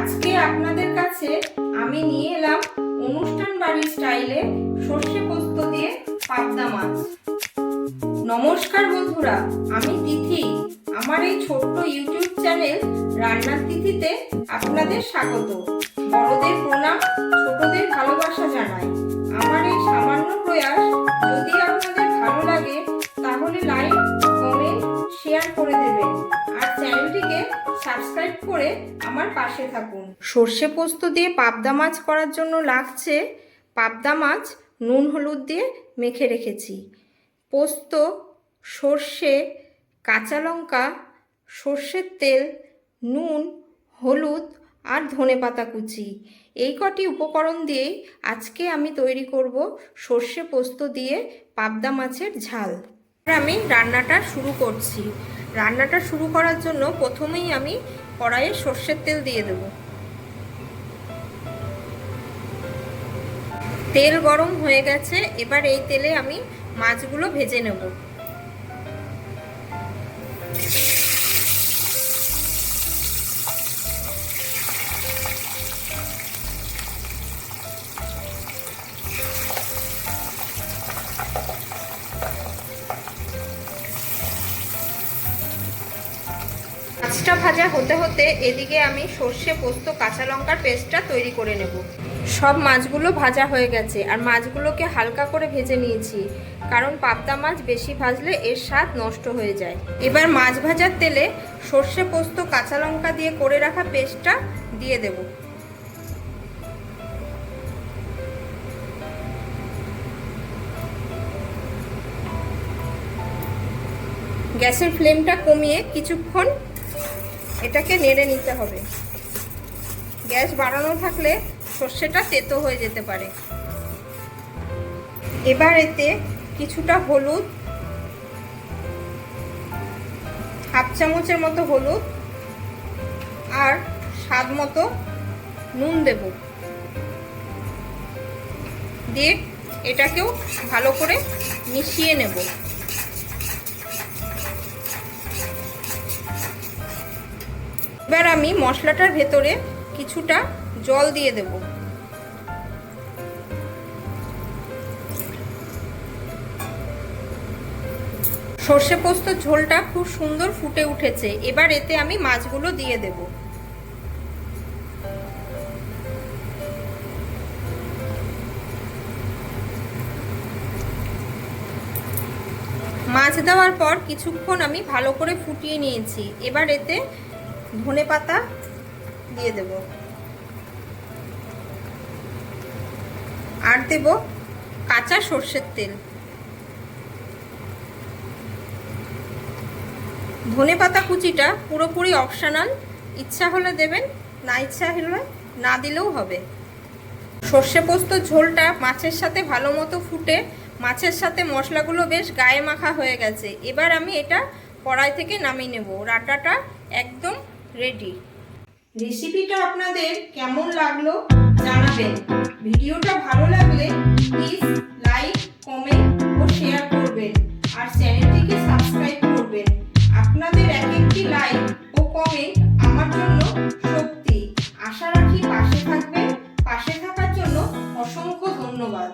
আজকে আপনাদের কাছে আমি নিয়ে এলাম অনুষ্ঠান বাড়ির স্টাইলে সর্ষে পোস্ত দিয়ে পাবদা মাছ। নমস্কার বন্ধুরা, আমি তিথি। আমার এই ছোট্ট ইউটিউব চ্যানেল রান্নার তিথিতে আপনাদের স্বাগত। বড়দের প্রণাম, ছোটদের ভালোবাসা জানাই। আমার এই সামান্য প্রয়াস যদি আপনাদের ভালো লাগে তাহলে লাইক, কমেন্ট, শেয়ার করে দেবেন আর চ্যানেলটিকে সাবস্ক্রাইব করে আমার পাশে থাকুন। সর্ষে পোস্ত দিয়ে পাবদা মাছ করার জন্য লাগছে পাবদা মাছ নুন হলুদ দিয়ে মেখে রেখেছি, পোস্ত, সর্ষে, কাঁচা লঙ্কা, সর্ষের তেল, নুন, হলুদ আর ধনেপাতা কুচি। এই কটি উপকরণ দিয়েই আজকে আমি তৈরি করব সর্ষে পোস্ত দিয়ে পাবদা মাছের ঝাল। আমি রান্নাটা শুরু করছি। রান্নাটা শুরু করার জন্য প্রথমেই আমি কড়াইয়ে সর্ষের তেল দিয়ে দেব। তেল গরম হয়ে গেছে, এবার এই তেলে আমি মাছগুলো ভেজে নেব। মাছটা ভাজা হতে হতে এদিকে আমি সর্ষে পোস্ত কাঁচা লঙ্কার পেস্টটা তৈরি করে নেব। সব মাছগুলো ভাজা হয়ে গেছে আর মাছগুলোকে হালকা করে ভেজে নিয়েছি, কারণ পাবদা মাছ বেশি ভাজলে এর স্বাদ নষ্ট হয়ে যায়। এবার মাছ ভাজার তেলে সর্ষে পোস্ত কাঁচা লঙ্কা দিয়ে করে রাখা পেস্টটা দিয়ে দেব। গ্যাসের ফ্লেমটা কমিয়ে কিছুক্ষণ এটাকে নেড়ে নিতে হবে। গ্যাস বাড়ানো থাকলে সর্ষেটা তেতো হয়ে যেতে পারে। এবার এতে কিছুটা হলুদ, হাফ চামচের মতো হলুদ আর স্বাদ মতো নুন দেব। দিয়ে এটাকেও ভালো করে মিশিয়ে নেব। এবার আমি মশলাটার ভেতরে কিছুটা জল দিয়ে দেব। সর্ষে পোস্ত ঝোলটা খুব সুন্দর ফুটে উঠেছে। এবার এতে আমি মাছগুলো দিয়ে দেব। মাছ দেওয়ার পর কিছুক্ষণ আমি ভালো করে ফুটিয়ে নিয়েছি। এবার এতে ধনেপাতা দিয়ে দেব আর দেব কাঁচা সর্ষের তেল। ধনেপাতা কুচিটা পুরোপুরি অপশনাল, ইচ্ছা হলে দেবেন, না ইচ্ছা হলে না দিলেও হবে। সর্ষে পোস্ত ঝোলটা মাছের সাথে ভালো মতো ফুটে মাছের সাথে মশলাগুলো বেশ গায়ে মাখা হয়ে গেছে। এবার আমি এটা কড়াই থেকে নামিয়ে নেব। রান্নাটা একদম রেডি। রেসিপিটা আপনাদের কেমন লাগলো জানাবেন। ভিডিওটা ভালো লাগলে প্লিজ লাইক, কমেন্ট ও শেয়ার করবেন আর চ্যানেলটিকে সাবস্ক্রাইব করবেন। আপনাদের এক একটি লাইক ও কমেন্ট আমার জন্য শক্তি। আশা রাখি পাশে থাকবেন। পাশে থাকার জন্য অসংখ্য ধন্যবাদ।